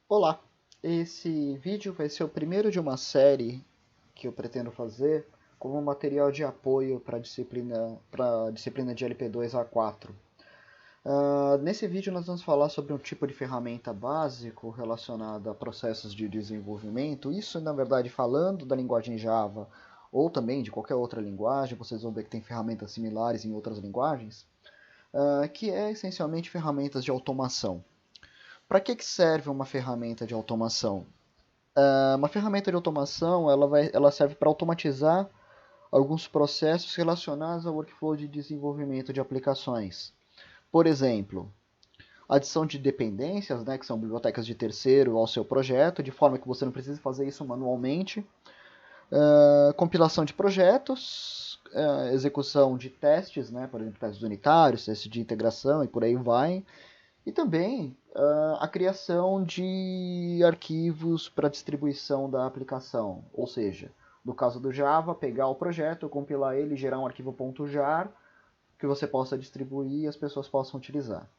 Olá, esse vídeo vai ser o primeiro de uma série que eu pretendo fazer como material de apoio para a disciplina de LP2 a 4. Nesse vídeo nós vamos falar sobre um tipo de ferramenta básico relacionado a processos de desenvolvimento, isso na verdade falando da linguagem Java ou também de qualquer outra linguagem, vocês vão ver que tem ferramentas similares em outras linguagens, que é essencialmente ferramentas de automação. Para que serve uma ferramenta de automação? Uma ferramenta de automação ela serve para automatizar alguns processos relacionados ao workflow de desenvolvimento de aplicações. Por exemplo, adição de dependências, né, que são bibliotecas de terceiro ao seu projeto, de forma que você não precise fazer isso manualmente. Compilação de projetos, execução de testes, né, por exemplo, testes unitários, testes de integração e por aí vai. E também a criação de arquivos para distribuição da aplicação. Ou seja, no caso do Java, pegar o projeto, compilar ele, gerar um arquivo .jar que você possa distribuir e as pessoas possam utilizar.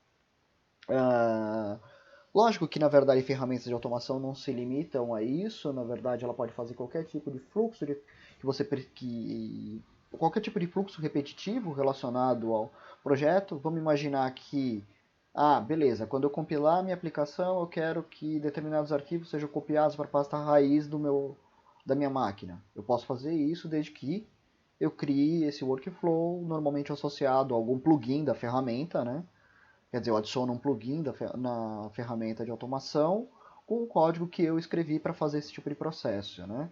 Lógico que, na verdade, ferramentas de automação não se limitam a isso. Na verdade, ela pode fazer qualquer tipo de fluxo qualquer tipo de fluxo repetitivo relacionado ao projeto. Vamos imaginar que beleza, quando eu compilar a minha aplicação, eu quero que determinados arquivos sejam copiados para a pasta raiz da minha máquina. Eu posso fazer isso desde que eu crie esse workflow, normalmente associado a algum plugin da ferramenta, né? Quer dizer, eu adiciono um plugin na ferramenta de automação com o código que eu escrevi para fazer esse tipo de processo, né?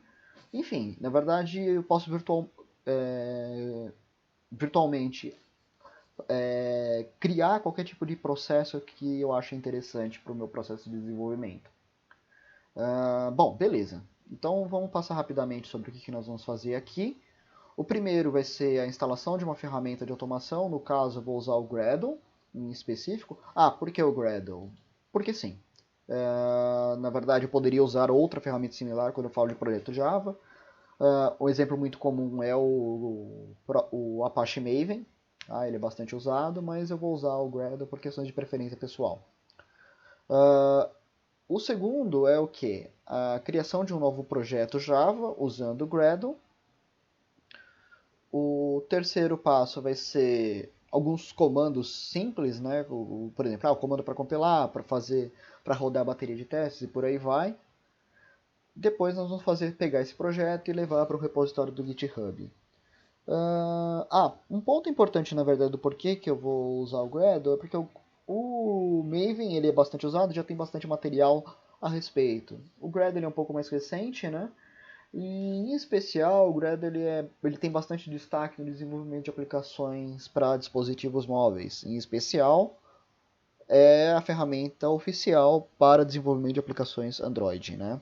Enfim, na verdade, eu posso virtualmente criar qualquer tipo de processo que eu ache interessante para o meu processo de desenvolvimento. Bom, beleza. Então vamos passar rapidamente sobre o que nós vamos fazer aqui. O primeiro vai ser a instalação de uma ferramenta de automação. No caso, eu vou usar o Gradle em específico. Por que o Gradle? Porque sim. Na verdade, eu poderia usar outra ferramenta similar quando eu falo de projeto Java. Um exemplo muito comum é o Apache Maven. Ele é bastante usado, mas eu vou usar o Gradle por questões de preferência pessoal. O segundo é o que? A criação de um novo projeto Java usando o Gradle. O terceiro passo vai ser alguns comandos simples, né? Por exemplo, o comando para compilar, para rodar a bateria de testes e por aí vai. Depois nós vamos pegar esse projeto e levar para o repositório do GitHub. Um ponto importante, na verdade, do porquê que eu vou usar o Gradle é porque o Maven ele é bastante usado, já tem bastante material a respeito. O Gradle é um pouco mais recente, né? E, em especial, o Gradle ele tem bastante destaque no desenvolvimento de aplicações para dispositivos móveis. Em especial, é a ferramenta oficial para desenvolvimento de aplicações Android, né?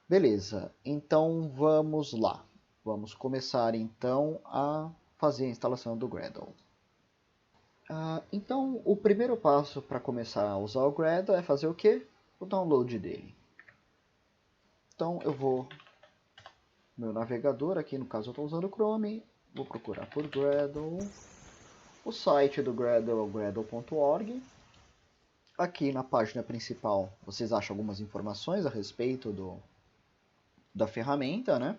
Beleza, então vamos lá. Vamos começar então a fazer a instalação do Gradle. Então, o primeiro passo para começar a usar o Gradle é fazer o quê? O download dele. Então, eu vou no meu navegador, aqui no caso eu estou usando o Chrome, vou procurar por Gradle. O site do Gradle é o gradle.org. Aqui na página principal vocês acham algumas informações a respeito da ferramenta, né?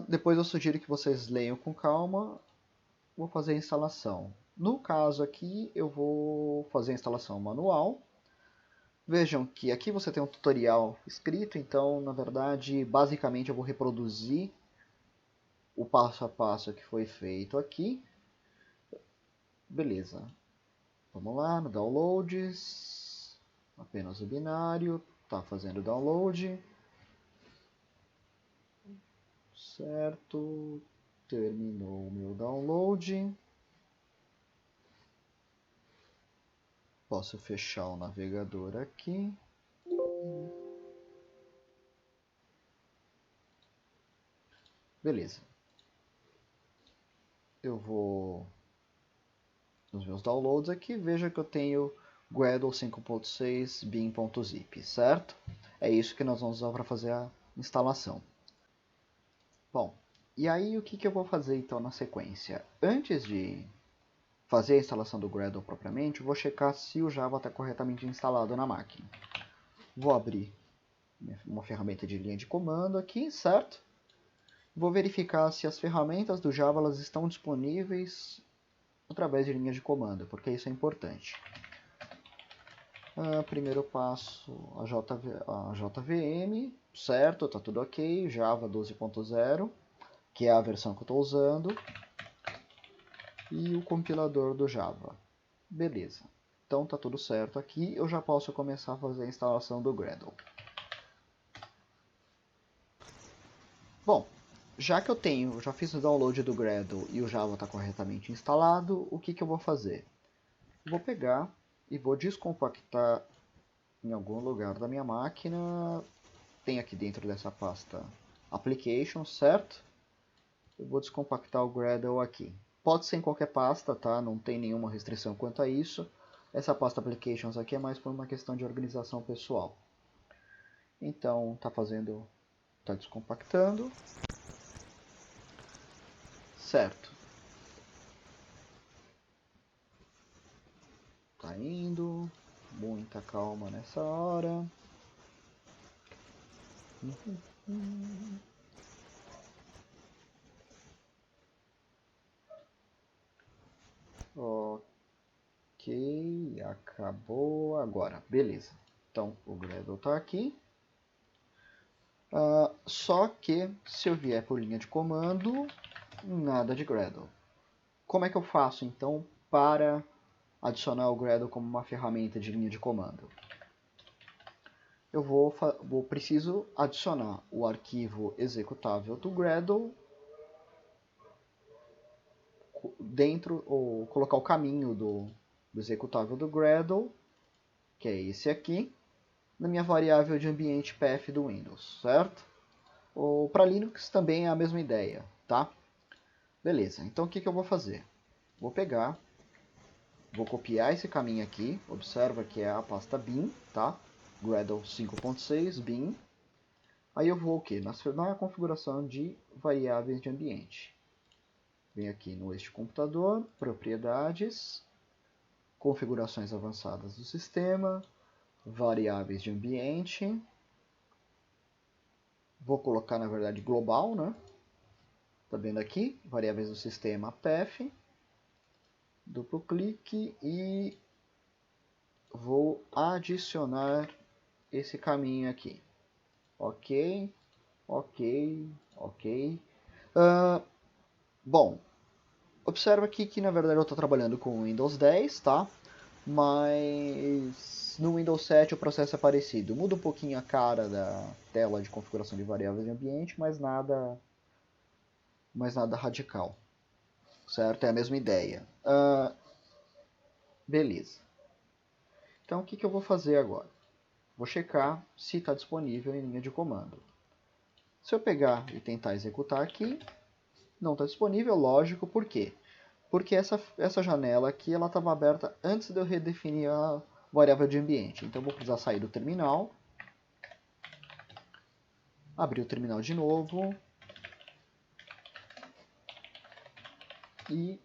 Depois eu sugiro que vocês leiam com calma. Vou fazer a instalação. No caso aqui, eu vou fazer a instalação manual. Vejam que aqui você tem um tutorial escrito, então, na verdade, basicamente eu vou reproduzir o passo a passo que foi feito aqui. Beleza. Vamos lá, no downloads. Apenas o binário. Está fazendo download. Certo. Terminou o meu download. Posso fechar o navegador aqui. Beleza. Eu vou nos meus downloads aqui, veja que eu tenho Gradle 5.6 bin.zip, certo? É isso que nós vamos usar para fazer a instalação. Bom, e aí o que eu vou fazer então na sequência? Antes de fazer a instalação do Gradle propriamente, eu vou checar se o Java está corretamente instalado na máquina. Vou abrir uma ferramenta de linha de comando aqui, certo? Vou verificar se as ferramentas do Java elas estão disponíveis através de linha de comando, porque isso é importante. Primeiro passo, a JVM, certo, tá tudo ok, Java 12.0, que é a versão que eu estou usando, e o compilador do Java. Beleza, então tá tudo certo aqui, eu já posso começar a fazer a instalação do Gradle. Bom, já que já fiz o download do Gradle e o Java está corretamente instalado, o que eu vou fazer? Vou pegar e vou descompactar em algum lugar da minha máquina. Tem aqui dentro dessa pasta Applications, certo? Eu vou descompactar o Gradle aqui. Pode ser em qualquer pasta, tá? Não tem nenhuma restrição quanto a isso. Essa pasta Applications aqui é mais por uma questão de organização pessoal. Então, tá descompactando. Certo. Tá indo. Muita calma nessa hora. Ok, acabou agora. Beleza. Então o Gradle está aqui. Só que se eu vier por linha de comando, nada de Gradle. Como é que eu faço então para adicionar o Gradle como uma ferramenta de linha de comando? Eu preciso adicionar o arquivo executável do Gradle dentro, ou colocar o caminho do executável do Gradle, que é esse aqui, na minha variável de ambiente path do Windows, certo? Ou para Linux também é a mesma ideia, tá? Beleza, então o que eu vou fazer? Vou pegar, vou copiar esse caminho aqui, observa que é a pasta bin, tá? Gradle 5.6 bin. Aí eu vou o quê? Na configuração de variáveis de ambiente. Venho aqui no este computador, propriedades, configurações avançadas do sistema, variáveis de ambiente. Vou colocar, na verdade, global, né? Tá vendo aqui? Variáveis do sistema path. Duplo clique e vou adicionar esse caminho aqui. Ok, ok, ok. Bom, observa aqui que na verdade eu estou trabalhando com o Windows 10, tá? Mas no Windows 7 o processo é parecido. Muda um pouquinho a cara da tela de configuração de variáveis de ambiente, mas nada radical. Certo? É a mesma ideia. Beleza. Então o que eu vou fazer agora? Vou checar se está disponível em linha de comando. Se eu pegar e tentar executar aqui, não está disponível, lógico, por quê? Porque essa janela aqui estava aberta antes de eu redefinir a variável de ambiente. Então eu vou precisar sair do terminal, abrir o terminal de novo e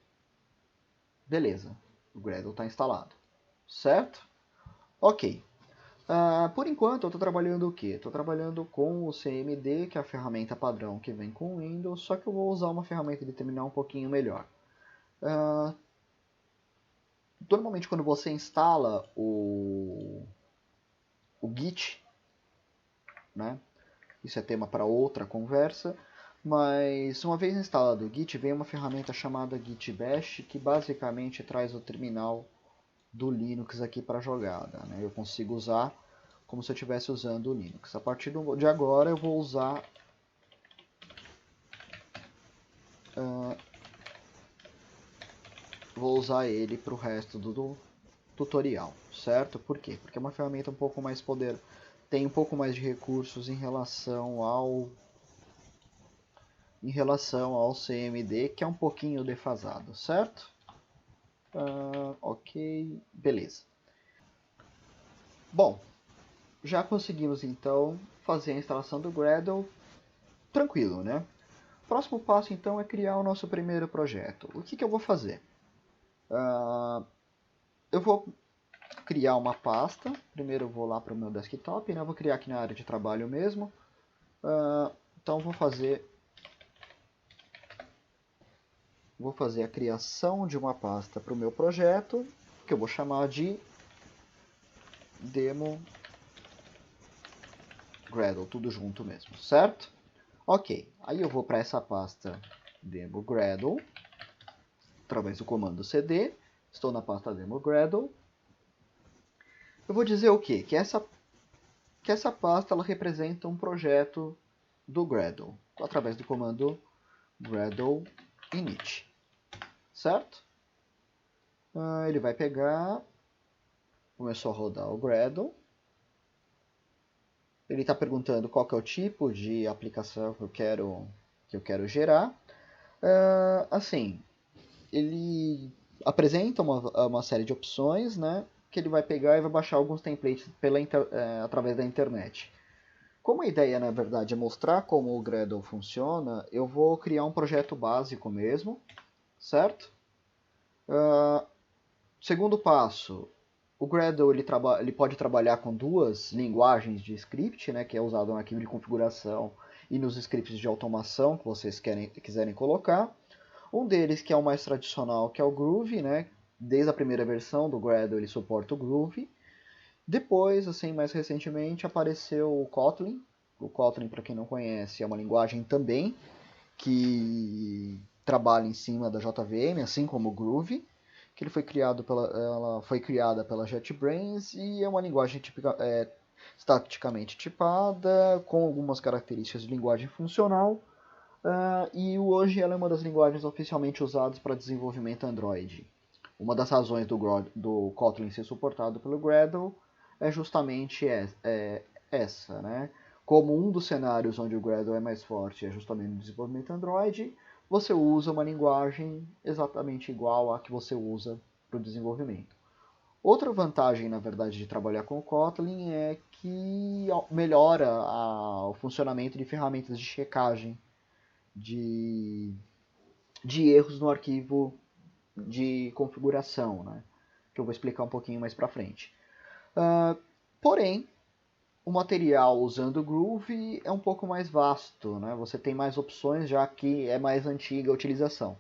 beleza, o Gradle está instalado, certo? Ok. Por enquanto eu estou trabalhando o quê? Estou trabalhando com o CMD, que é a ferramenta padrão que vem com o Windows, só que eu vou usar uma ferramenta de terminal um pouquinho melhor. Normalmente quando você instala o Git, né? Isso é tema para outra conversa, mas uma vez instalado o Git, vem uma ferramenta chamada Git Bash, que basicamente traz o terminal do Linux aqui para a jogada, né? Eu consigo usar como se eu estivesse usando o Linux. A partir de agora eu vou usar ele para o resto do tutorial, certo? Por quê? Porque é uma ferramenta um pouco mais tem um pouco mais de recursos em relação ao CMD, que é um pouquinho defasado, certo? Ok, beleza. Bom, já conseguimos então fazer a instalação do Gradle, tranquilo, né? Próximo passo então é criar o nosso primeiro projeto. O que eu vou fazer? Eu vou criar uma pasta. Primeiro eu vou lá para o meu desktop, né? Vou criar aqui na área de trabalho mesmo. Então vou fazer a criação de uma pasta para o meu projeto, que eu vou chamar de Demo Gradle, tudo junto mesmo, certo? Ok, aí eu vou para essa pasta Demo Gradle, através do comando cd, estou na pasta Demo Gradle. Eu vou dizer o quê? Que essa pasta ela representa um projeto do Gradle, através do comando Gradle init, certo? Ele vai pegar, começou a rodar o Gradle. Ele está perguntando qual que é o tipo de aplicação que eu quero gerar. Assim, ele apresenta uma série de opções, né, que ele vai pegar e vai baixar alguns templates através da internet. Como a ideia, na verdade, é mostrar como o Gradle funciona, eu vou criar um projeto básico mesmo, certo? Segundo passo, o Gradle ele pode trabalhar com duas linguagens de script, né, que é usado no arquivo de configuração e nos scripts de automação que vocês quiserem colocar. Um deles, que é o mais tradicional, que é o Groovy, né? Desde a primeira versão do Gradle ele suporta o Groovy. Depois, assim, mais recentemente, apareceu o Kotlin. O Kotlin, para quem não conhece, é uma linguagem também que trabalha em cima da JVM, assim como o Groovy, que ela foi criada pela JetBrains e é uma linguagem estaticamente tipada, com algumas características de linguagem funcional, e hoje ela é uma das linguagens oficialmente usadas para desenvolvimento Android. Uma das razões do Kotlin ser suportado pelo Gradle é justamente essa, né? Como um dos cenários onde o Gradle é mais forte é justamente no desenvolvimento Android, você usa uma linguagem exatamente igual à que você usa para o desenvolvimento. Outra vantagem, na verdade, de trabalhar com o Kotlin é que melhora o funcionamento de ferramentas de checagem de erros no arquivo de configuração, né? Que eu vou explicar um pouquinho mais para frente. Porém, o material usando o Groovy é um pouco mais vasto, né? Você tem mais opções, já que é mais antiga a utilização.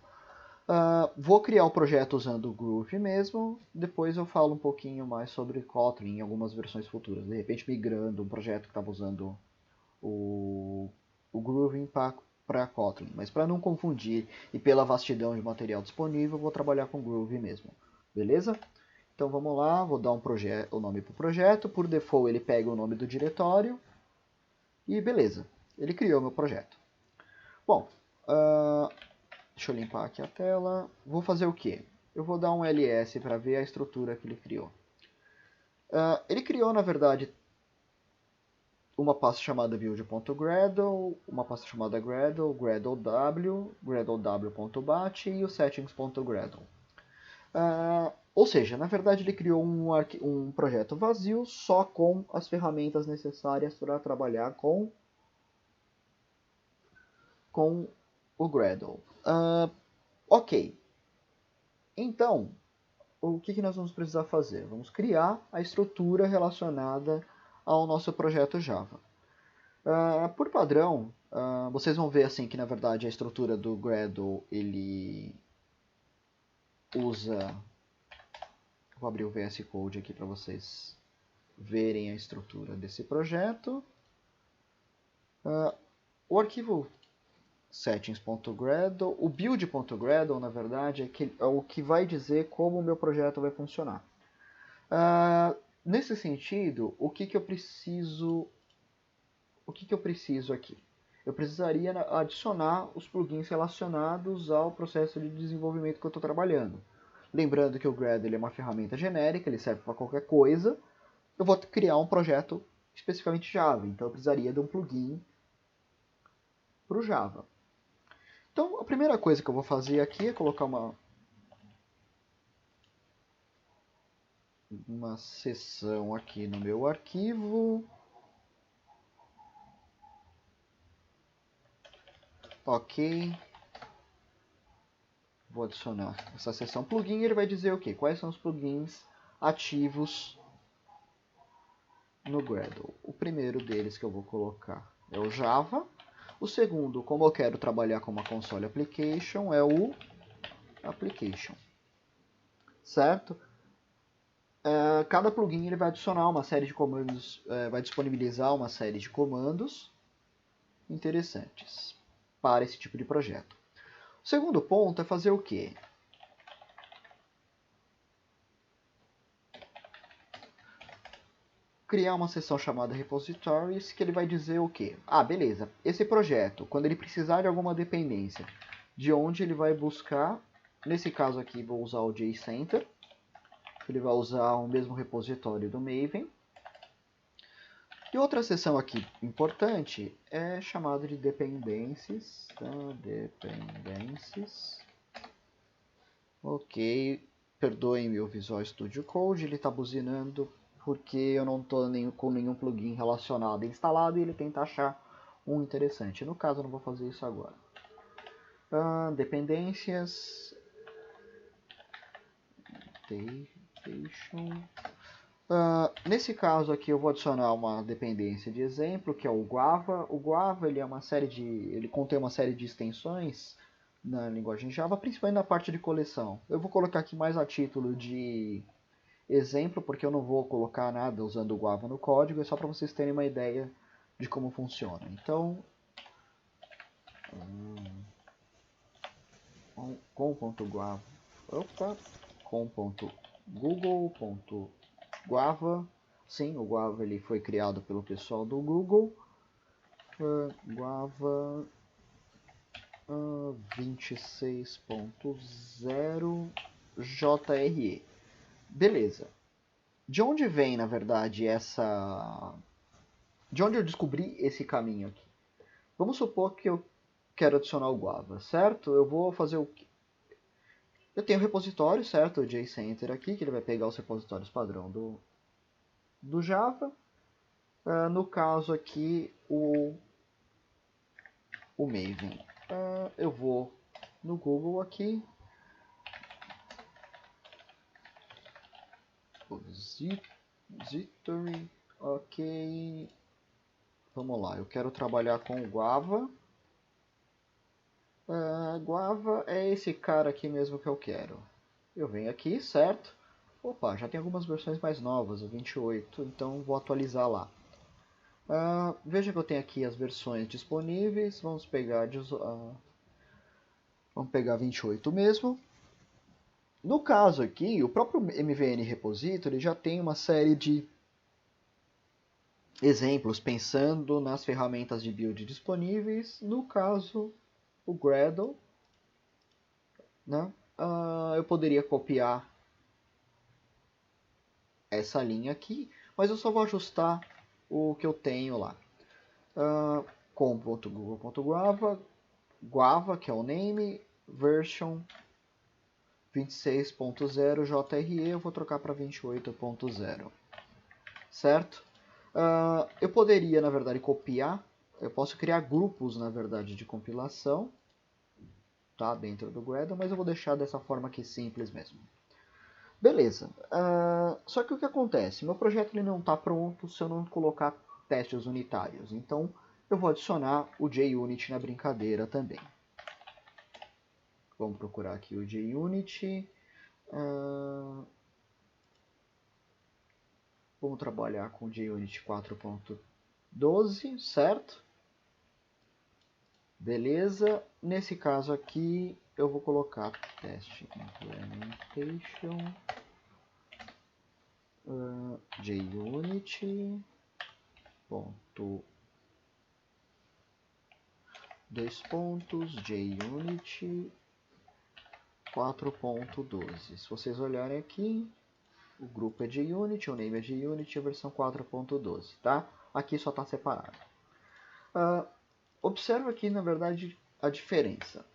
Vou criar o projeto usando o Groovy mesmo, depois eu falo um pouquinho mais sobre Kotlin em algumas versões futuras. De repente migrando um projeto que estava usando o Groovy para Kotlin. Mas para não confundir e pela vastidão de material disponível, vou trabalhar com Groovy mesmo. Beleza? Então vamos lá, vou dar o nome para o projeto. Por default ele pega o nome do diretório. E beleza, ele criou meu projeto. Bom, deixa eu limpar aqui a tela. Vou fazer o quê? Eu vou dar um ls para ver a estrutura que ele criou. Ele criou, na verdade, uma pasta chamada build.gradle, uma pasta chamada Gradle, GradleW, GradleW.bat e o settings.gradle. Ou seja, na verdade ele criou um projeto vazio só com as ferramentas necessárias para trabalhar com o Gradle. Ok. Então, o que nós vamos precisar fazer? Vamos criar a estrutura relacionada ao nosso projeto Java. Por padrão, vocês vão ver assim que na verdade a estrutura do Gradle ele usa. Vou abrir o VS Code aqui para vocês verem a estrutura desse projeto. O arquivo settings.gradle, o build.gradle na verdade é o que vai dizer como o meu projeto vai funcionar. Nesse sentido, o que eu preciso aqui? Eu precisaria adicionar os plugins relacionados ao processo de desenvolvimento que eu estou trabalhando. Lembrando que o Gradle é uma ferramenta genérica, ele serve para qualquer coisa. Eu vou criar um projeto especificamente Java, então eu precisaria de um plugin para o Java. Então a primeira coisa que eu vou fazer aqui é colocar uma seção aqui no meu arquivo. Ok. Vou adicionar essa seção plugin e ele vai dizer o quê? Quais são os plugins ativos no Gradle. O primeiro deles que eu vou colocar é o Java. O segundo, como eu quero trabalhar com uma console application, é o application. Certo? Cada plugin ele vai adicionar uma série de comandos, vai disponibilizar uma série de comandos interessantes para esse tipo de projeto. O segundo ponto é fazer o quê? Criar uma seção chamada repositories, que ele vai dizer o quê? Ah, beleza, esse projeto, quando ele precisar de alguma dependência, de onde ele vai buscar, nesse caso aqui vou usar o JCenter, ele vai usar o mesmo repositório do Maven. E outra seção aqui importante é chamada de dependencies. Tá? Dependencies. Ok, perdoem-me o Visual Studio Code, ele está buzinando porque eu não estou com nenhum plugin relacionado instalado e ele tenta achar um interessante. No caso, eu não vou fazer isso agora. Dependências. Nesse caso aqui eu vou adicionar uma dependência de exemplo, que é o Guava. O Guava ele contém uma série de extensões na linguagem Java, principalmente na parte de coleção. Eu vou colocar aqui mais a título de exemplo, porque eu não vou colocar nada usando o Guava no código, é só para vocês terem uma ideia de como funciona. Então, com.guava, com.google.guava, sim, o Guava ele foi criado pelo pessoal do Google, Guava 26.0 JRE. Beleza. De onde vem, na verdade, de onde eu descobri esse caminho aqui? Vamos supor que eu quero adicionar o Guava, certo? Eu vou fazer o quê? Eu tenho o repositório, certo? O JCenter aqui, que ele vai pegar os repositórios padrão do Java. No caso aqui, o Maven. Eu vou no Google aqui. Repository, ok. Vamos lá, eu quero trabalhar com o Guava. Guava é esse cara aqui mesmo que eu quero. Eu venho aqui, certo? Opa, já tem algumas versões mais novas, o 28, então vou atualizar lá. Veja que eu tenho aqui as versões disponíveis, vamos pegar 28 mesmo. No caso aqui, o próprio MVN Repository já tem uma série de exemplos pensando nas ferramentas de build disponíveis. No caso, o Gradle, né? Eu poderia copiar essa linha aqui, mas eu só vou ajustar o que eu tenho lá. Com.google.guava, Guava, que é o name, version 26.0 JRE, eu vou trocar para 28.0, certo? Eu poderia, na verdade, copiar, eu posso criar grupos, na verdade, de compilação, tá, dentro do Gradle, mas eu vou deixar dessa forma aqui simples mesmo. Beleza, só que o que acontece? Meu projeto ele não está pronto se eu não colocar testes unitários, então eu vou adicionar o JUnit na brincadeira também. Vamos procurar aqui o JUnit. Vamos trabalhar com o JUnit 4.12, certo? Beleza. Nesse caso aqui, eu vou colocar test implementation JUnit JUnit 4.12. Se vocês olharem aqui, o grupo é JUnit, o name é JUnit, a versão 4.12, tá? Aqui só está separado. Observa aqui, na verdade, a diferença.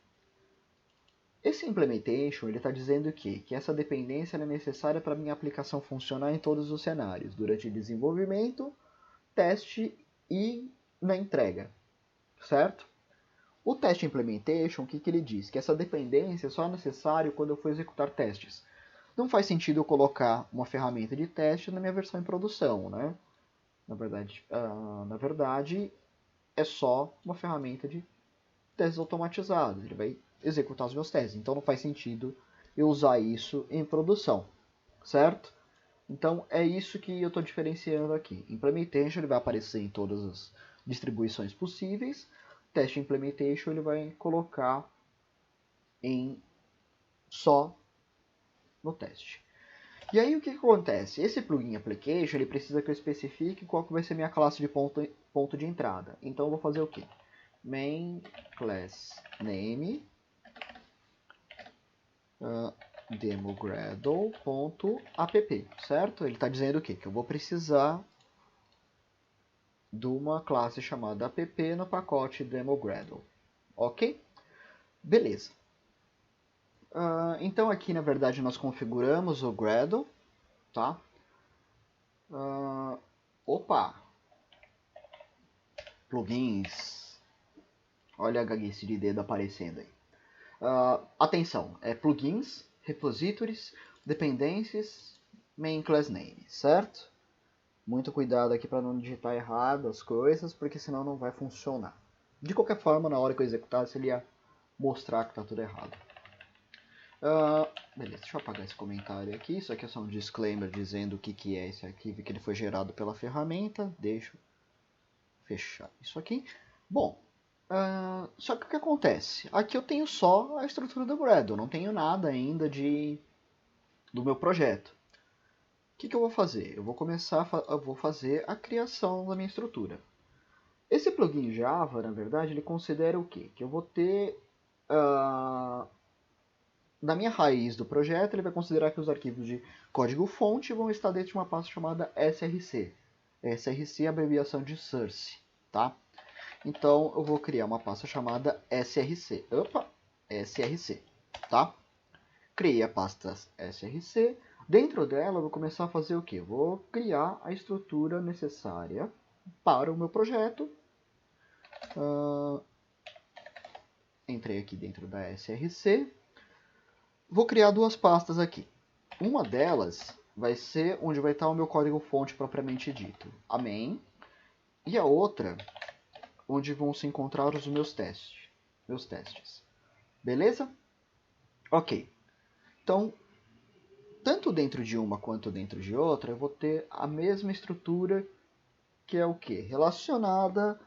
Esse implementation está dizendo que essa dependência é necessária para a minha aplicação funcionar em todos os cenários, durante desenvolvimento, teste e na entrega, certo? O test implementation, o que ele diz? Que essa dependência é só necessário quando eu for executar testes. Não faz sentido eu colocar uma ferramenta de teste na minha versão em produção, né? Na verdade, é só uma ferramenta de testes automatizados. Ele vai executar os meus testes. Então não faz sentido eu usar isso em produção, certo? Então é isso que eu estou diferenciando aqui. Implementation ele vai aparecer em todas as distribuições possíveis. Test Implementation ele vai colocar em só no teste. E aí o que acontece? Esse plugin application ele precisa que eu especifique qual que vai ser minha classe de ponto de entrada. Então eu vou fazer o quê? Main class name demogradle.app, certo? Ele está dizendo o quê? Que eu vou precisar de uma classe chamada app no pacote demogradle. Ok? Beleza. Então aqui na verdade nós configuramos o Gradle, tá? Opa! Plugins. Olha a gaguice de dedo aparecendo aí. Atenção, é plugins, repositories, dependências, main class name, certo? Muito cuidado aqui para não digitar errado as coisas, porque senão não vai funcionar. De qualquer forma, na hora que eu executasse, ele ia mostrar que está tudo errado. Beleza, deixa eu apagar esse comentário aqui. Isso aqui é só um disclaimer dizendo o que é esse arquivo que ele foi gerado pela ferramenta. Deixa eu fechar isso aqui. Bom, só que o que acontece? Aqui eu tenho só a estrutura do Gradle, não tenho nada ainda do meu projeto. O que eu vou fazer? Eu vou fazer a criação da minha estrutura. Esse plugin Java, na verdade, ele considera o quê? Que eu vou ter... na minha raiz do projeto, ele vai considerar que os arquivos de código-fonte vão estar dentro de uma pasta chamada src. src é a abreviação de source, tá? Então, eu vou criar uma pasta chamada src. Src, tá? Criei a pasta src. Dentro dela, eu vou começar a fazer o quê? Vou criar a estrutura necessária para o meu projeto. Entrei aqui dentro da src. Vou criar duas pastas aqui. Uma delas vai ser onde vai estar o meu código-fonte propriamente dito, a main. E a outra, onde vão se encontrar os meus testes. Beleza? Ok. Então, tanto dentro de uma quanto dentro de outra, eu vou ter a mesma estrutura, que é o quê? Relacionada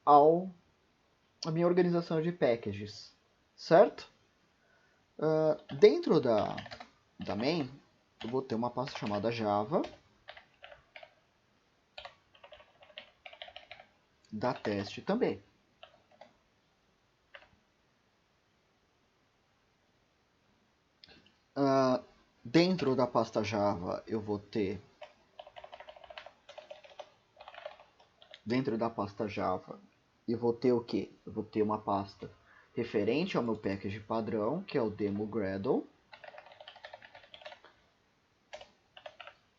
à minha organização de packages, certo? Dentro da main, eu vou ter uma pasta chamada Java, da teste também. Dentro da pasta Java, eu vou ter... Dentro da pasta Java, eu vou ter o quê? Eu vou ter uma pasta referente ao meu package padrão, que é o demogradle.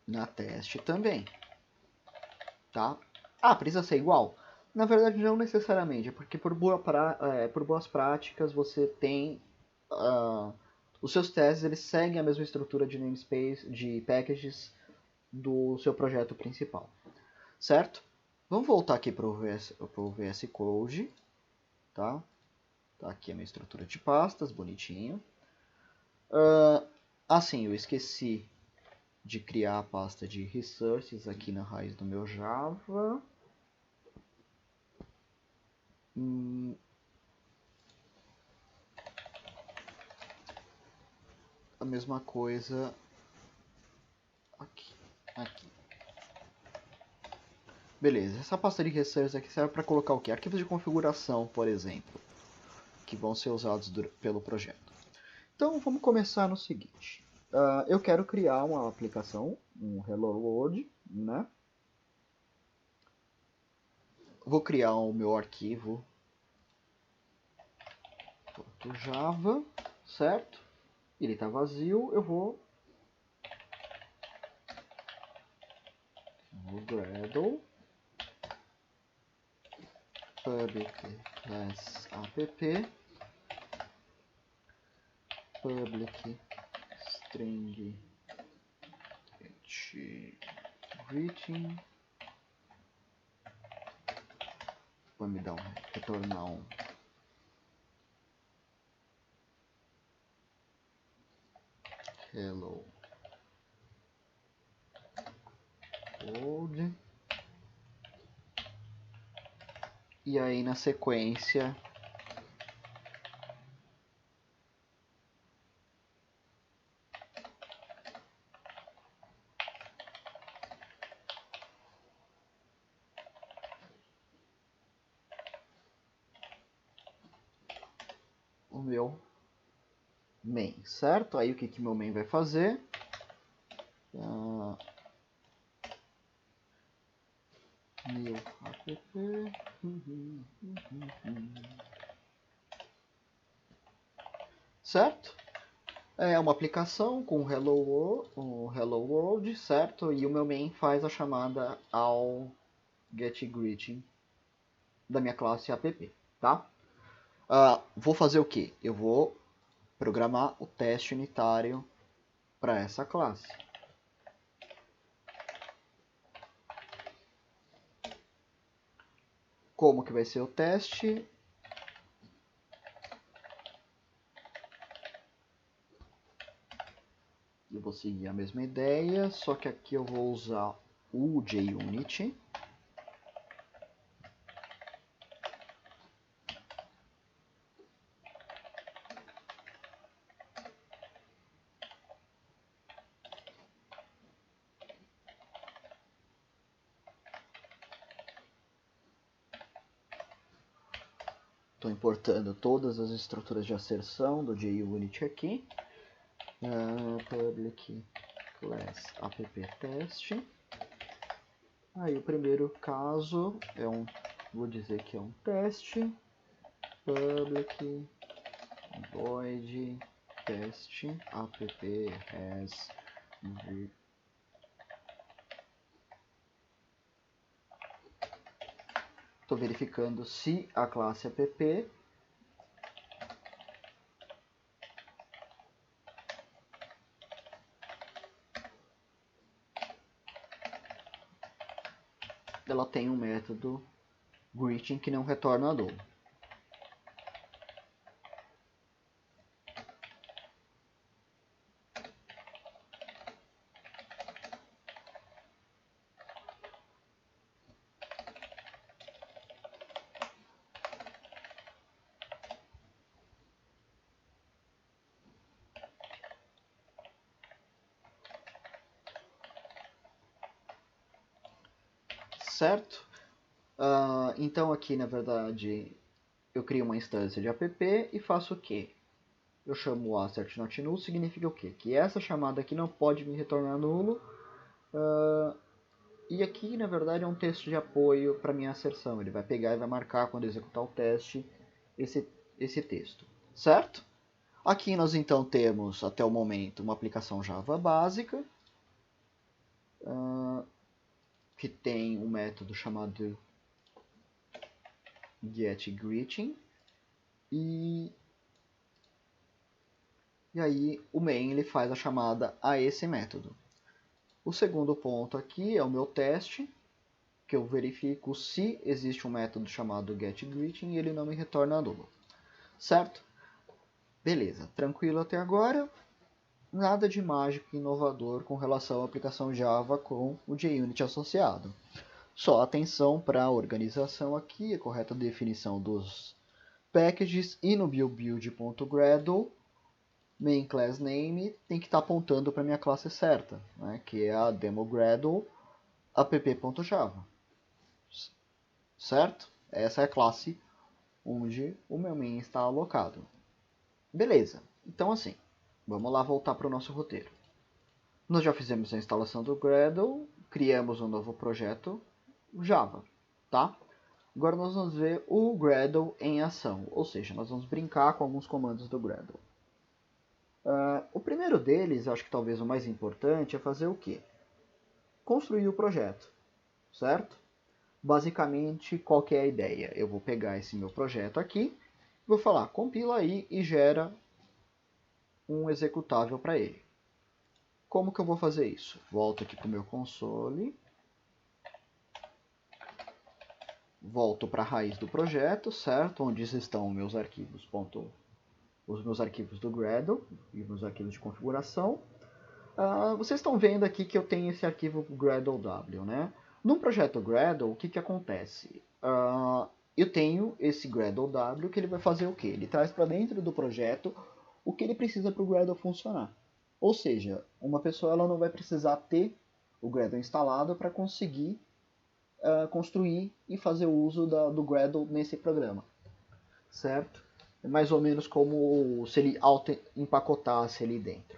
Na teste também. Tá? Precisa ser igual? Na verdade, não necessariamente, porque por boas práticas você tem... os seus testes eles seguem a mesma estrutura de namespace, de packages do seu projeto principal. Certo? Vamos voltar aqui para o VS Code. Tá? Tá aqui a minha estrutura de pastas, bonitinho. Sim, eu esqueci de criar a pasta de resources aqui na raiz do meu Java. A mesma coisa aqui. Beleza, essa pasta de resources aqui serve para colocar o quê? Arquivos de configuração, por exemplo, que vão ser usados pelo projeto. Então vamos começar no seguinte. Eu quero criar uma aplicação, um Hello World, né? Vou criar o meu arquivo .java, certo? Ele está vazio, eu vou no Gradle public class app public string greeting, vai me dar retornar um hello world, e aí na sequência o meu main, certo? Aí o que meu main vai fazer? Meu app certo? É uma aplicação com Hello World, certo? E o meu main faz a chamada ao getGreeting da minha classe app, tá? Vou fazer o que? Eu vou programar o teste unitário para essa classe. Como que vai ser o teste? Eu vou seguir a mesma ideia, só que aqui eu vou usar o JUnit. Estou importando todas as estruturas de asserção do JUnit aqui. Public class app-test. Aí o primeiro caso é vou dizer que é um teste. Public void test app has. Estou verificando se a classe app ela tem um método greeting que não retorna hello. Certo? Então aqui na verdade eu crio uma instância de app e faço o que? Eu chamo o assert not null, significa o quê? Que essa chamada aqui não pode me retornar nulo. E aqui na verdade é um texto de apoio para minha asserção. Ele vai pegar e vai marcar quando executar o teste esse texto. Certo? Aqui nós então temos até o momento uma aplicação Java básica. Que tem um método chamado getGreeting e aí o main ele faz a chamada a esse método. O segundo ponto aqui é o meu teste, que eu verifico se existe um método chamado getGreeting e ele não me retorna nulo. Certo? Beleza, tranquilo até agora. Nada de mágico e inovador com relação à aplicação Java com o JUnit associado. Só atenção para a organização aqui, a correta definição dos packages e no build.gradle, main class name tem que estar apontando para a minha classe certa, né, que é a demogradle app.java. Certo? Essa é a classe onde o meu main está alocado. Beleza, então assim, vamos lá voltar para o nosso roteiro. Nós já fizemos a instalação do Gradle, criamos um novo projeto Java, tá? Agora nós vamos ver o Gradle em ação, ou seja, nós vamos brincar com alguns comandos do Gradle. O primeiro deles, acho que talvez o mais importante, é fazer o quê? Construir o projeto, certo? Basicamente, qual que é a ideia? Eu vou pegar esse meu projeto aqui, vou falar, compila aí e gera um executável para ele. Como que eu vou fazer isso? Volto aqui para o meu console. Volto para a raiz do projeto, certo? Onde estão meus arquivos, os meus arquivos do Gradle e meus arquivos de configuração. Vocês estão vendo aqui que eu tenho esse arquivo GradleW, né? No projeto Gradle, o que acontece? Eu tenho esse GradleW que ele vai fazer o quê? Ele traz para dentro do projeto o que ele precisa para o Gradle funcionar. Ou seja, uma pessoa ela não vai precisar ter o Gradle instalado para conseguir construir e fazer o uso do Gradle nesse programa, certo? É mais ou menos como se ele empacotasse ali dentro.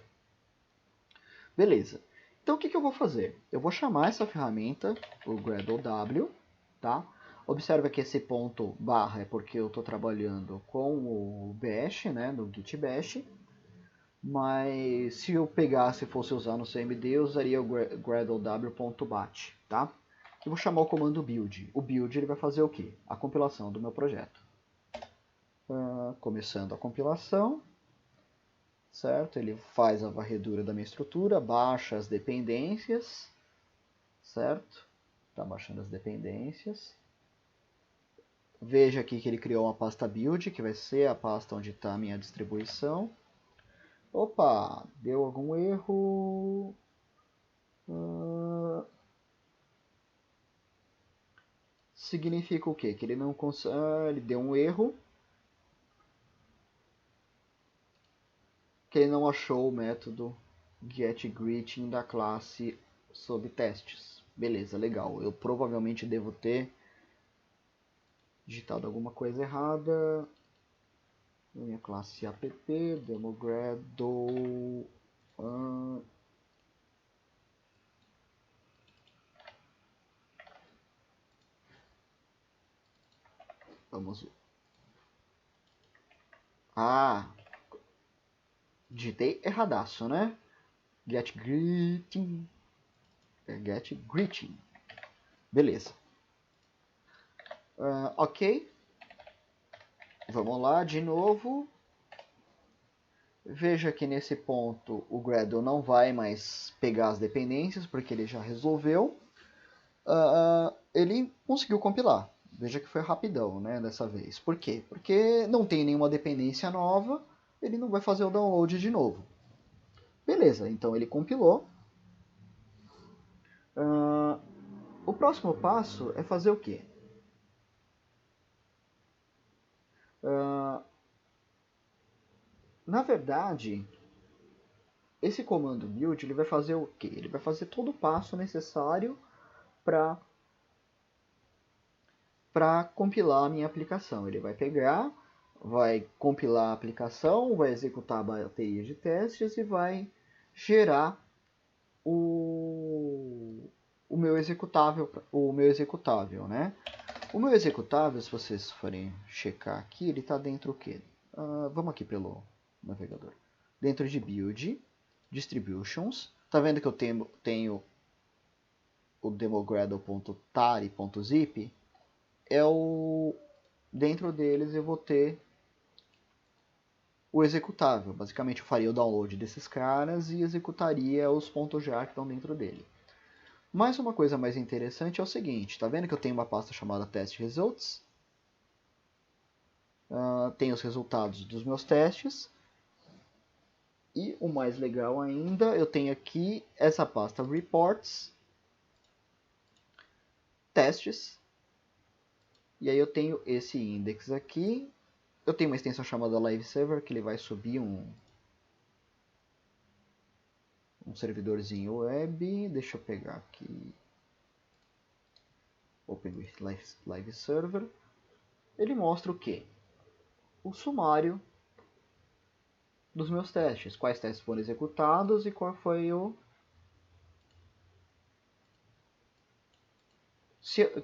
Beleza. Então o que eu vou fazer? Eu vou chamar essa ferramenta, o GradleW, tá? Observa que esse ponto barra é porque eu estou trabalhando com o bash, né, no git bash, mas se eu pegasse e fosse usar no CMD, eu usaria o gradlew.bat, tá? Eu vou chamar o comando build. O build ele vai fazer o quê? A compilação do meu projeto. Começando a compilação, certo? Ele faz a varredura da minha estrutura, baixa as dependências, certo? Está baixando as dependências. Veja aqui que ele criou uma pasta build, que vai ser a pasta onde está a minha distribuição. Opa, deu algum erro. Significa o quê? Que ele não consegue. Ele deu um erro. Que ele não achou o método getGreeting da classe sob testes. Beleza, legal. Eu provavelmente devo ter digitado alguma coisa errada. Minha classe app, demogradle. Vamos ver. Digitei erradaço, né? getGreeting. getGreeting. Beleza. Ok. Vamos lá de novo. Veja que nesse ponto o Gradle não vai mais pegar as dependências, porque ele já resolveu. Ele conseguiu compilar. Veja que foi rapidão, né, dessa vez. Por quê? Porque não tem nenhuma dependência nova, ele não vai fazer o download de novo. Beleza, então ele compilou. O próximo passo é fazer o quê? Na verdade, esse comando build ele vai fazer o quê? Ele vai fazer todo o passo necessário para compilar a minha aplicação. Ele vai pegar, vai compilar a aplicação, vai executar a bateria de testes e vai gerar o meu executável, né? O meu executável, se vocês forem checar aqui, ele está dentro o quê? Vamos aqui pelo navegador. Dentro de build, distributions. Tá vendo que eu tenho o demogradle.tare.zip? Dentro deles eu vou ter o executável. Basicamente eu faria o download desses caras e executaria os .jar que estão dentro dele. Mas uma coisa mais interessante é o seguinte, tá vendo que eu tenho uma pasta chamada test results? Tem os resultados dos meus testes. E o mais legal ainda, eu tenho aqui essa pasta reports, testes. E aí eu tenho esse index aqui. Eu tenho uma extensão chamada live server, que ele vai subir um servidorzinho web. Deixa eu pegar aqui. Open with live server. Ele mostra o quê? O sumário dos meus testes. Quais testes foram executados e qual foi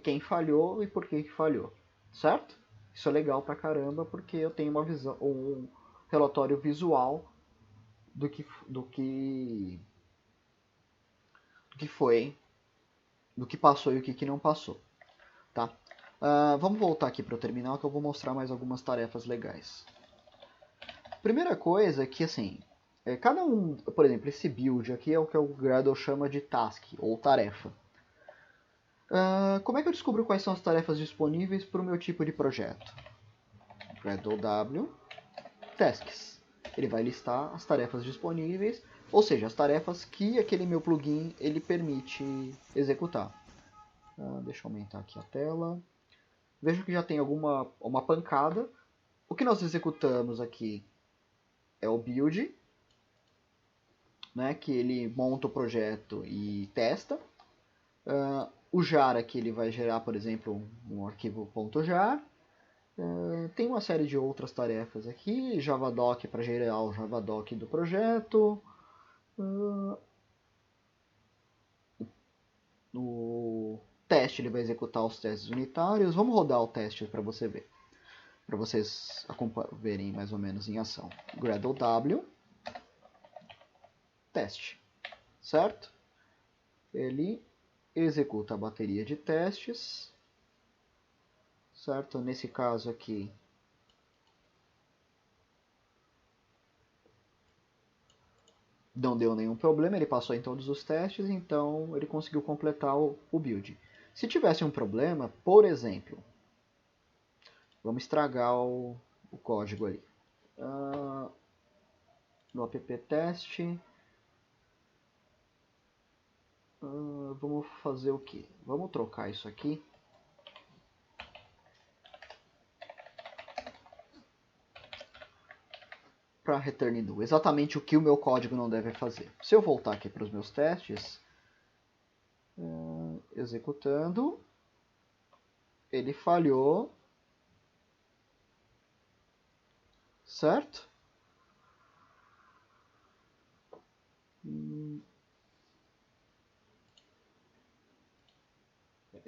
quem falhou e por que falhou. Certo? Isso é legal pra caramba porque eu tenho uma visão, um relatório visual do que foi, do que passou e o que não passou. Tá? Vamos voltar aqui para o terminal que eu vou mostrar mais algumas tarefas legais. Primeira coisa é que assim, Cada um, por exemplo, esse build aqui é o que o Gradle chama de task, ou tarefa. Como é que eu descubro quais são as tarefas disponíveis para o meu tipo de projeto? Gradle W, tasks. Ele vai listar as tarefas disponíveis, ou seja, as tarefas que aquele meu plugin ele permite executar. Deixa eu aumentar aqui a tela. Vejo que já tem uma pancada. O que nós executamos aqui é o build, né, que ele monta o projeto e testa. O jar aqui ele vai gerar, por exemplo, um arquivo .jar. Tem uma série de outras tarefas aqui, javadoc para gerar o javadoc do projeto. No teste ele vai executar os testes unitários. Vamos rodar o teste para você ver, para vocês verem mais ou menos em ação. Gradle W, teste, certo? Ele executa a bateria de testes, certo? Nesse caso aqui, não deu nenhum problema, ele passou em todos os testes, então ele conseguiu completar o build. Se tivesse um problema, por exemplo, vamos estragar o código ali. No app test, vamos fazer o que? Vamos trocar isso aqui para return do, exatamente o que o meu código não deve fazer. Se eu voltar aqui para os meus testes, executando, ele falhou, certo?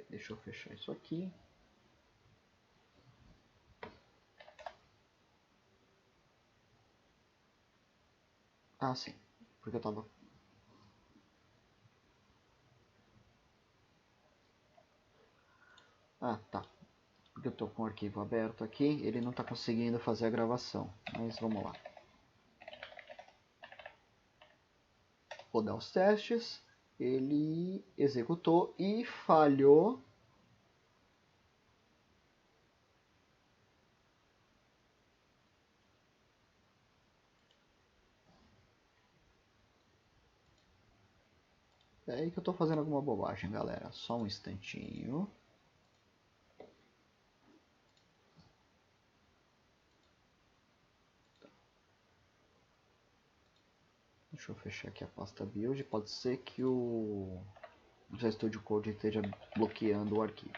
Deixa eu fechar isso aqui. Ah, sim, porque eu tava... Ah, tá. Porque eu tô com o arquivo aberto aqui, ele não tá conseguindo fazer a gravação. Mas vamos lá. Rodar os testes. Ele executou e falhou. É aí que eu tô fazendo alguma bobagem, galera. Só um instantinho. Deixa eu fechar aqui a pasta build. Pode ser que o Visual Studio Code esteja bloqueando o arquivo.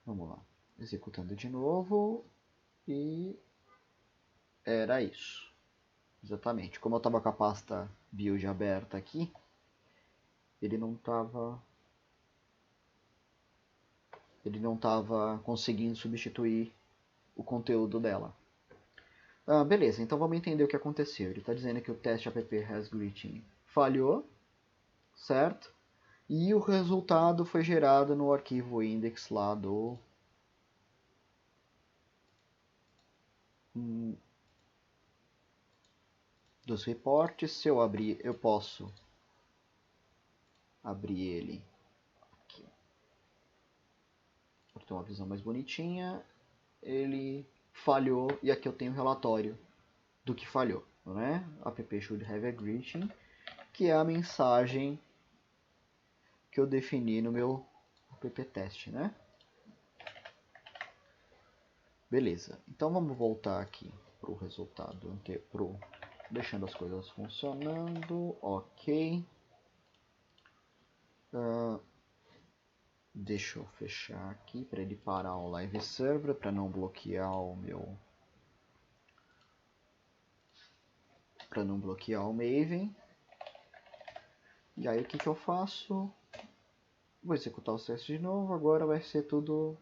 Vamos lá. Executando de novo. E era isso. Exatamente. Como eu estava com a pasta build aberta aqui, ele não estava conseguindo substituir o conteúdo dela. Beleza, então vamos entender o que aconteceu. Ele está dizendo que o teste app has greeting falhou, certo? E o resultado foi gerado no arquivo index lá dos reportes. Se eu abrir, eu posso abrir ele aqui para ter uma visão mais bonitinha. Ele falhou e aqui eu tenho o relatório do que falhou, né? App should have a greeting, que é a mensagem que eu defini no meu app teste, né? Beleza, então vamos voltar aqui para o resultado, deixando as coisas funcionando, ok. Deixa eu fechar aqui para ele parar o live server, para não bloquear o meu... para não bloquear o Maven. E aí o que eu faço? Vou executar o teste de novo, agora vai ser tudo...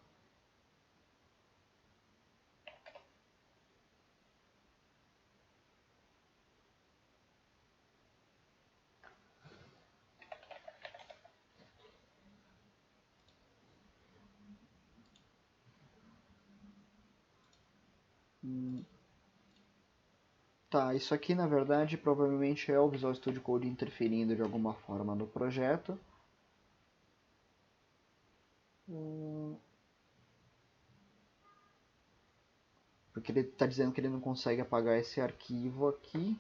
Tá, isso aqui na verdade provavelmente é o Visual Studio Code interferindo de alguma forma no projeto. Porque ele está dizendo que ele não consegue apagar esse arquivo aqui.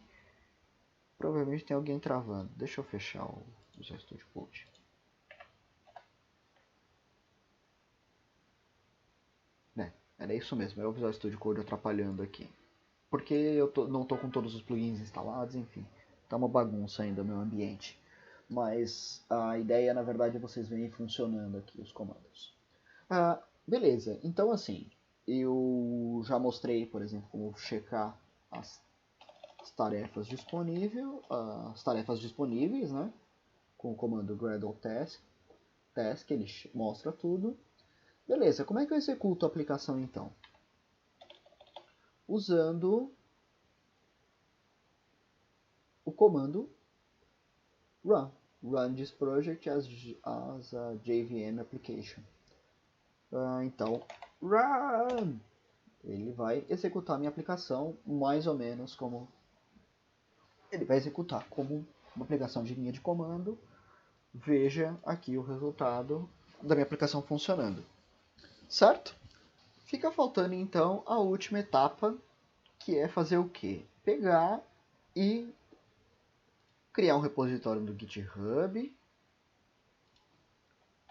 Provavelmente tem alguém travando. Deixa eu fechar o Visual Studio Code. Era isso mesmo, é o Visual Studio Code atrapalhando aqui. Porque eu não estou com todos os plugins instalados, enfim. Tá uma bagunça ainda o meu ambiente. Mas a ideia, na verdade, é vocês verem funcionando aqui os comandos. Beleza, então assim, eu já mostrei, por exemplo, como checar as tarefas disponíveis, né? Com o comando Gradle task, ele mostra tudo. Beleza, como é que eu executo a aplicação então? Usando o comando run this project as a JVM application. Então, run! Ele vai executar a minha aplicação mais ou menos como... Ele vai executar como uma aplicação de linha de comando. Veja aqui o resultado da minha aplicação funcionando. Certo? Fica faltando então a última etapa, que é fazer o quê? Pegar e criar um repositório no GitHub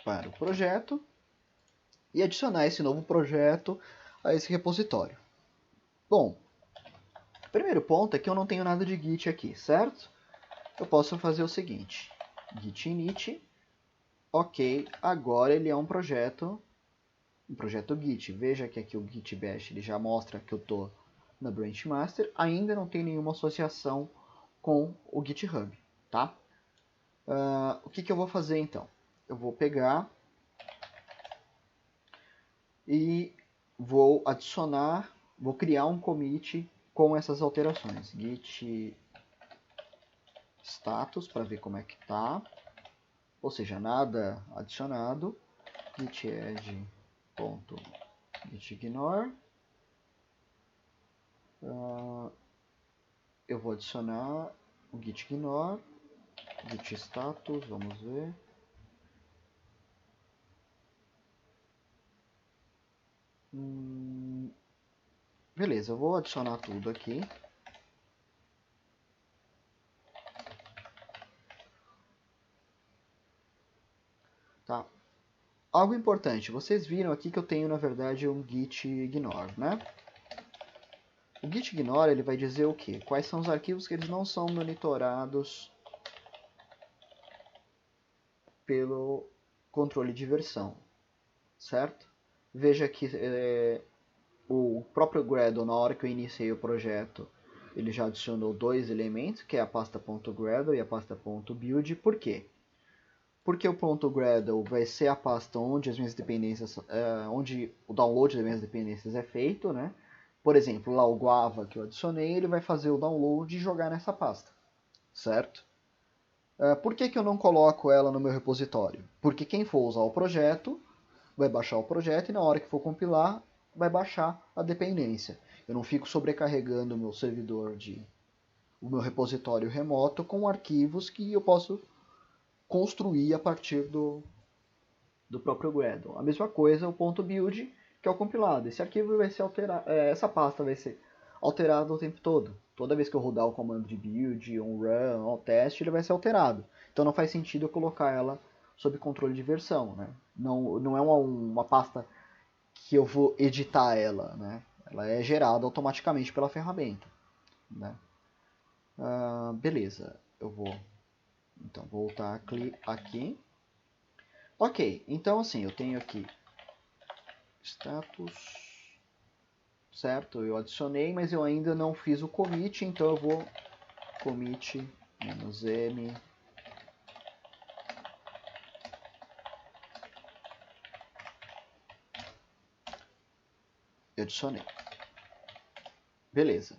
para o projeto e adicionar esse novo projeto a esse repositório. Bom, o primeiro ponto é que eu não tenho nada de Git aqui, certo? Eu posso fazer o seguinte, git init, ok, agora ele é um projeto Git. Veja que aqui o Git Bash ele já mostra que eu estou na Branch Master, ainda não tem nenhuma associação com o GitHub, tá? O que eu vou fazer então? Eu vou pegar e vou criar um commit com essas alterações. Git status para ver como é que tá, ou seja, nada adicionado. Git add git ignore. Eu vou adicionar o git ignore, git status, vamos ver. Beleza, eu vou adicionar tudo aqui. Tá. Algo importante, vocês viram aqui que eu tenho na verdade um git ignore, né? O git ignore ele vai dizer o quê? Quais são os arquivos que eles não são monitorados pelo controle de versão, certo? Veja que o próprio Gradle, na hora que eu iniciei o projeto, ele já adicionou dois elementos, que é a pasta .gradle e a pasta .build. Por quê? Porque o .gradle vai ser a pasta onde as minhas dependências, onde o download das minhas dependências é feito, né? Por exemplo, lá o Guava que eu adicionei, ele vai fazer o download e jogar nessa pasta, certo? Por que eu não coloco ela no meu repositório? Porque quem for usar o projeto vai baixar o projeto e na hora que for compilar vai baixar a dependência. Eu não fico sobrecarregando o meu servidor o meu repositório remoto com arquivos que eu posso construir a partir do próprio Gradle. A mesma coisa o .build, que é o compilado. Esse arquivo vai ser alterado, essa pasta vai ser alterada o tempo todo. Toda vez que eu rodar o comando de build, run, ou teste, ele vai ser alterado. Então não faz sentido eu colocar ela sob controle de versão, né? Não é uma pasta que eu vou editar ela, né? Ela é gerada automaticamente pela ferramenta, né? Beleza, eu vou então voltar aqui. Ok, então assim, eu tenho aqui status, certo? Eu adicionei, mas eu ainda não fiz o commit, então eu vou commit -m eu adicionei. Beleza.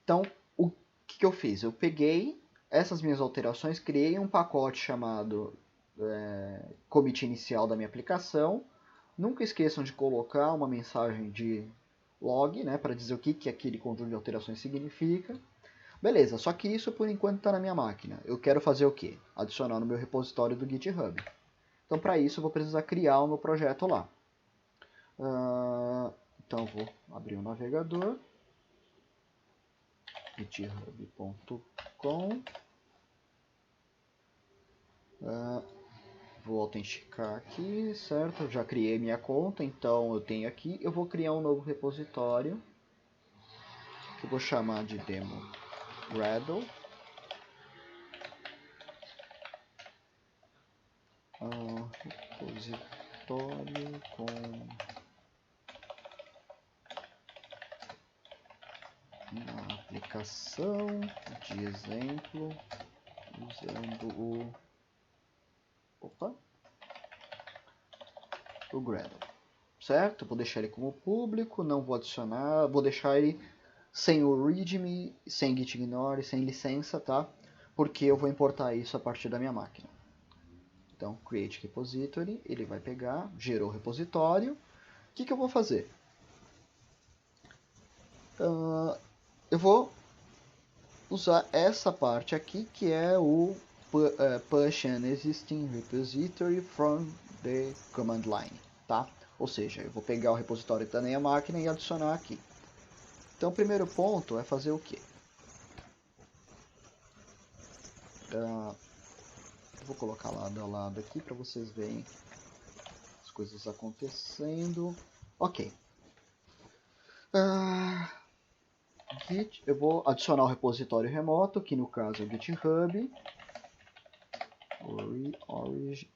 Então, o que eu fiz? Eu peguei essas minhas alterações, criei um pacote chamado commit inicial da minha aplicação. Nunca esqueçam de colocar uma mensagem de log, né, para dizer o que aquele conjunto de alterações significa. Beleza, só que isso por enquanto está na minha máquina. Eu quero fazer o quê? Adicionar no meu repositório do GitHub. Então para isso eu vou precisar criar o meu projeto lá. Então eu vou abrir o navegador, github.com. Vou autenticar aqui, certo? Eu já criei minha conta, então eu tenho aqui. Eu vou criar um novo repositório, que eu vou chamar de demo Gradle. Repositório com uma aplicação de exemplo usando o Gradle, certo? Vou deixar ele como público, não vou adicionar, vou deixar ele sem o readme, sem gitignore, sem licença, tá? Porque eu vou importar isso a partir da minha máquina. Então, create repository, ele vai pegar, gerou o repositório. O que eu vou fazer? Eu vou usar essa parte aqui, que é o push an existing repository from the command line, tá? Ou seja, eu vou pegar o repositório que está na minha máquina e adicionar aqui. Então, o primeiro ponto é fazer o quê? Vou colocar lado a lado aqui para vocês verem as coisas acontecendo. Ok. Git, eu vou adicionar o repositório remoto, que no caso é o GitHub. Origin.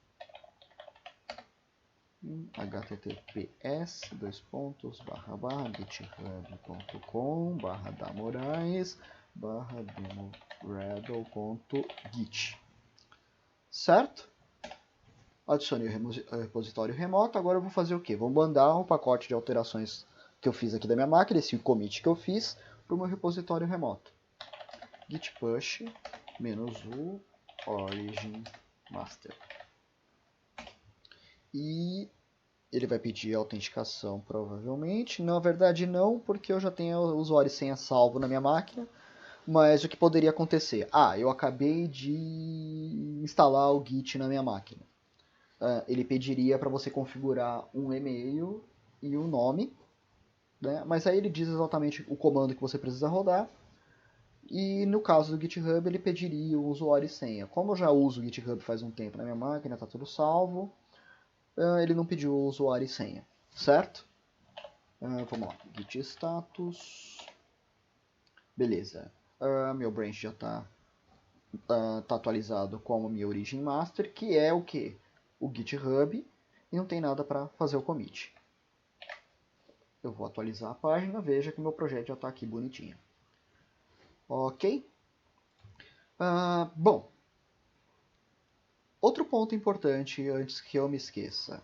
https://github.com/damorais/demogradle.git. Certo? Adicionei o repositório remoto. Agora eu vou fazer o quê? Vou mandar um pacote de alterações que eu fiz aqui da minha máquina, esse commit que eu fiz, para o meu repositório remoto. Git push -u origin master. E ele vai pedir autenticação, provavelmente. Na verdade não, porque eu já tenho o usuário e senha salvo na minha máquina. Mas o que poderia acontecer? Eu acabei de instalar o Git na minha máquina. Ele pediria para você configurar um e-mail e um nome, né? Mas aí ele diz exatamente o comando que você precisa rodar. E no caso do GitHub ele pediria o usuário e senha. Como eu já uso o GitHub faz um tempo na minha máquina, está tudo salvo, ele não pediu o usuário e senha, certo? Vamos lá, git status, beleza. Meu branch já está atualizado como minha origin master, que é o que? O GitHub, e não tem nada para fazer o commit. Eu vou atualizar a página, veja que meu projeto já está aqui bonitinho. Ok? Bom, outro ponto importante antes que eu me esqueça.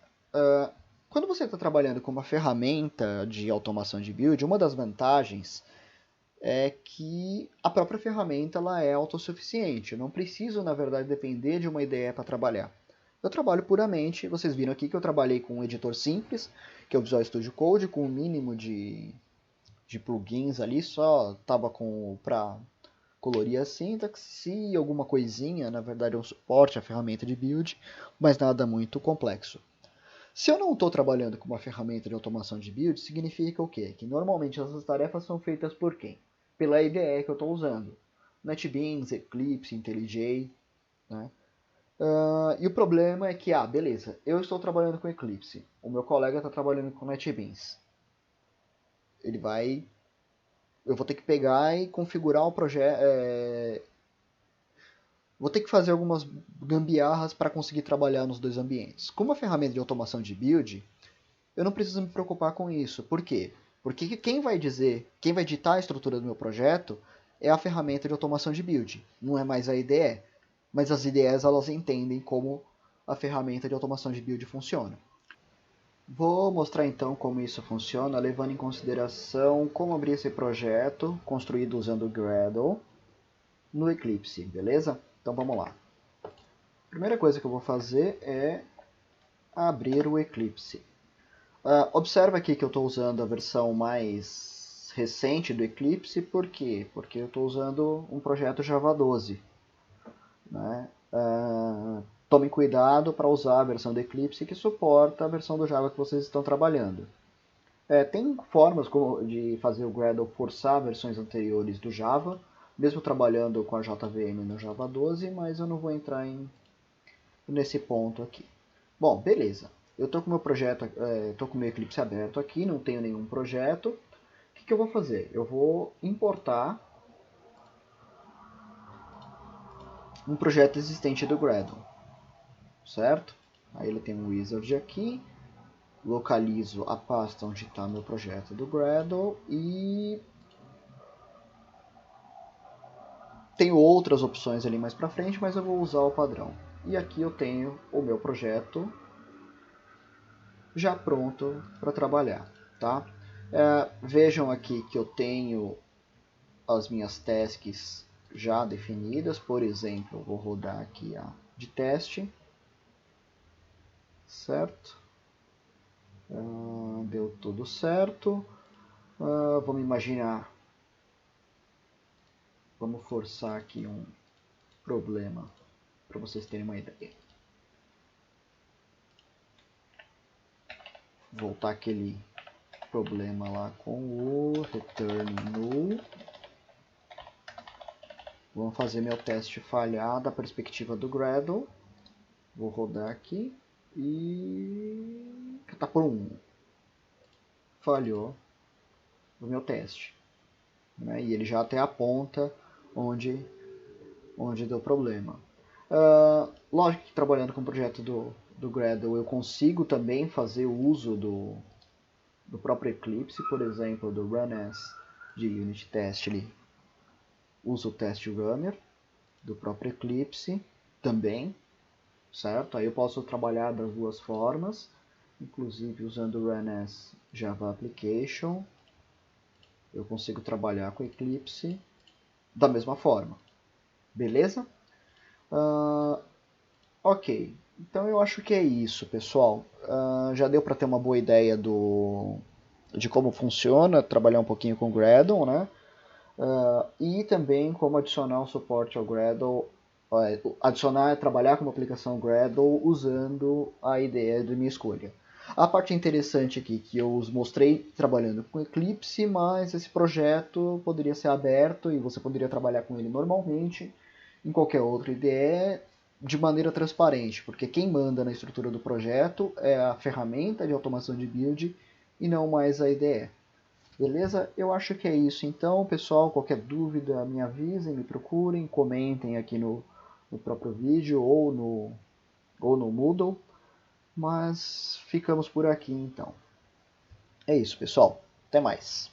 Quando você está trabalhando com uma ferramenta de automação de build, uma das vantagens é que a própria ferramenta ela é autossuficiente. Eu não preciso, na verdade, depender de uma IDE para trabalhar. Eu trabalho puramente, vocês viram aqui que eu trabalhei com um editor simples, que é o Visual Studio Code, com o mínimo de plugins ali, só estava para colorir a sintaxe e alguma coisinha, na verdade é um suporte à ferramenta de build, mas nada muito complexo. Se eu não estou trabalhando com uma ferramenta de automação de build, significa o quê? Que normalmente essas tarefas são feitas por quem? Pela IDE que eu estou usando. NetBeans, Eclipse, IntelliJ, né? E o problema é que, beleza, eu estou trabalhando com Eclipse, o meu colega está trabalhando com NetBeans. Eu vou ter que pegar e configurar o projeto. Vou ter que fazer algumas gambiarras para conseguir trabalhar nos dois ambientes. Com uma ferramenta de automação de build, eu não preciso me preocupar com isso. Por quê? Porque quem vai ditar a estrutura do meu projeto é a ferramenta de automação de build, não é mais a IDE. Mas as IDEs elas entendem como a ferramenta de automação de build funciona. Vou mostrar então como isso funciona, levando em consideração como abrir esse projeto construído usando o Gradle no Eclipse, beleza? Então vamos lá. A primeira coisa que eu vou fazer é abrir o Eclipse. Observa aqui que eu estou usando a versão mais recente do Eclipse, por quê? Porque eu estou usando um projeto Java 12. Né? Tomem cuidado para usar a versão do Eclipse que suporta a versão do Java que vocês estão trabalhando. Tem formas de fazer o Gradle forçar versões anteriores do Java, mesmo trabalhando com a JVM no Java 12, mas eu não vou entrar nesse ponto aqui. Bom, beleza. Eu estou com meu projeto, estou com meu Eclipse aberto aqui, não tenho nenhum projeto. O que eu vou fazer? Eu vou importar um projeto existente do Gradle, certo? Aí ele tem um wizard aqui, localizo a pasta onde está meu projeto do Gradle e tenho outras opções ali mais para frente, mas eu vou usar o padrão. E aqui eu tenho o meu projeto já pronto para trabalhar, tá? Vejam aqui que eu tenho as minhas tasks já definidas. Por exemplo, eu vou rodar aqui a de teste, certo? Deu tudo certo. Vamos imaginar, vamos forçar aqui um problema para vocês terem uma ideia. Voltar aquele problema lá com o return null. Vamos fazer meu teste falhar da perspectiva do Gradle. Vou rodar aqui e tá por 1. Falhou o meu teste. Né? E ele já até aponta onde deu problema. Lógico que trabalhando com o projeto do Gradle eu consigo também fazer o uso do próprio Eclipse, por exemplo, do run as de unit test, ele usa o test runner do próprio Eclipse também, certo? Aí eu posso trabalhar das duas formas, inclusive usando o run as Java Application, eu consigo trabalhar com Eclipse da mesma forma, beleza? Ok, então eu acho que é isso, pessoal. Já deu para ter uma boa ideia de como funciona, trabalhar um pouquinho com Gradle, né? E também como adicionar um suporte ao Gradle, trabalhar com uma aplicação Gradle usando a IDE de minha escolha. A parte interessante aqui que eu os mostrei trabalhando com Eclipse, mas esse projeto poderia ser aberto e você poderia trabalhar com ele normalmente em qualquer outra IDE de maneira transparente, porque quem manda na estrutura do projeto é a ferramenta de automação de build e não mais a IDE. Beleza? Eu acho que é isso então, pessoal. Qualquer dúvida me avisem, me procurem, comentem aqui no próprio vídeo ou no Moodle. Mas ficamos por aqui então. É isso, pessoal. Até mais.